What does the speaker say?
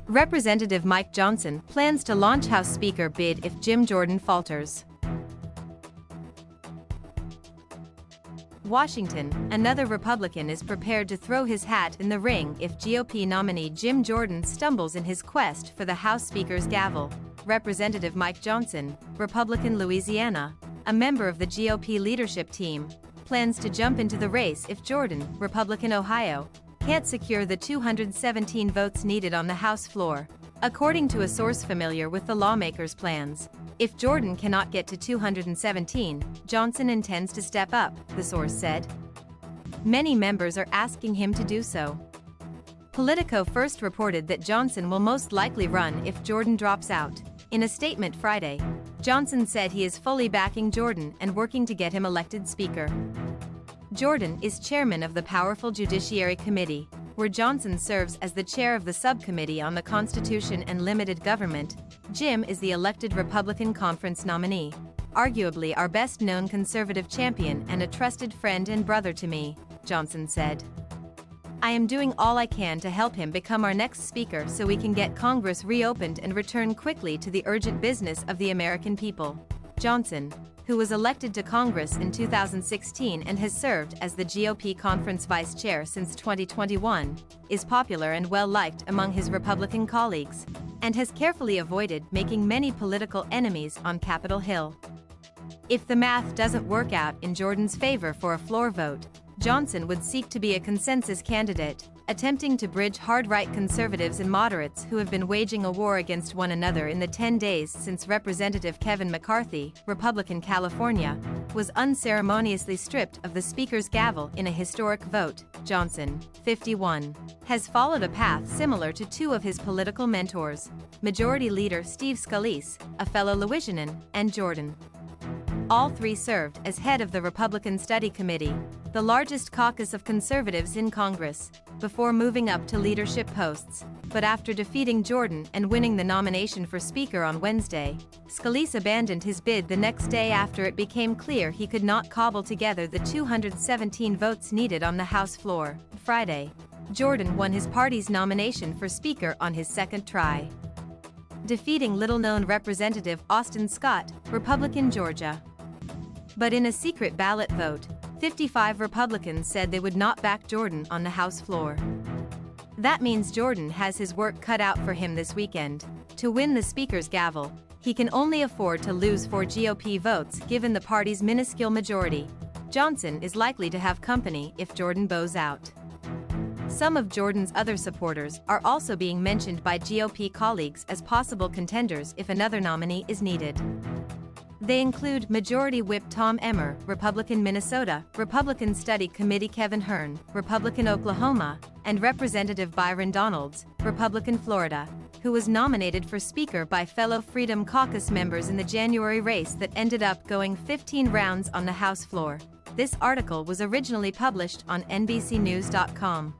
Representative Mike Johnson plans to launch House Speaker bid if Jim Jordan falters. Washington, another Republican is prepared to throw his hat in the ring if GOP nominee Jim Jordan stumbles in his quest for the House Speaker's gavel. Representative Mike Johnson, Republican Louisiana, a member of the GOP leadership team, plans to jump into the race if Jordan, Republican Ohio, can't secure the 217 votes needed on the House floor, according to a source familiar with the lawmaker's plans. If Jordan cannot get to 217, Johnson intends to step up, the source said. Many members are asking him to do so. Politico first reported that Johnson will most likely run if Jordan drops out. In a statement Friday, Johnson said he is fully backing Jordan and working to get him elected Speaker. Jordan is chairman of the powerful Judiciary Committee, where Johnson serves as the chair of the Subcommittee on the Constitution and Limited Government. Jim is the elected Republican conference nominee, arguably our best-known conservative champion and a trusted friend and brother to me, Johnson said. I am doing all I can to help him become our next speaker so we can get Congress reopened and return quickly to the urgent business of the American people. Johnson, who was elected to Congress in 2016 and has served as the GOP conference vice chair since 2021, is popular and well-liked among his Republican colleagues, and has carefully avoided making many political enemies on Capitol Hill. If the math doesn't work out in Jordan's favor for a floor vote, Johnson would seek to be a consensus candidate, attempting to bridge hard-right conservatives and moderates who have been waging a war against one another in the 10 days since Representative Kevin McCarthy, Republican California, was unceremoniously stripped of the Speaker's gavel in a historic vote. Johnson, 51, has followed a path similar to two of his political mentors, Majority Leader Steve Scalise, a fellow Louisianan, and Jordan. All three served as head of the Republican Study Committee, the largest caucus of conservatives in Congress, before moving up to leadership posts. But after defeating Jordan and winning the nomination for Speaker on Wednesday, Scalise abandoned his bid the next day after it became clear he could not cobble together the 217 votes needed on the House floor. Friday, Jordan won his party's nomination for Speaker on his second try, defeating little-known Representative Austin Scott, Republican Georgia. But in a secret ballot vote, 55 Republicans said they would not back Jordan on the House floor. That means Jordan has his work cut out for him this weekend. To win the Speaker's gavel, he can only afford to lose 4 GOP votes given the party's minuscule majority. Johnson is likely to have company if Jordan bows out. Some of Jordan's other supporters are also being mentioned by GOP colleagues as possible contenders if another nominee is needed. They include Majority Whip Tom Emmer, Republican Minnesota, Republican Study Committee Kevin Hern, Republican Oklahoma, and Representative Byron Donalds, Republican Florida, who was nominated for Speaker by fellow Freedom Caucus members in the January race that ended up going 15 rounds on the House floor. This article was originally published on NBCnews.com.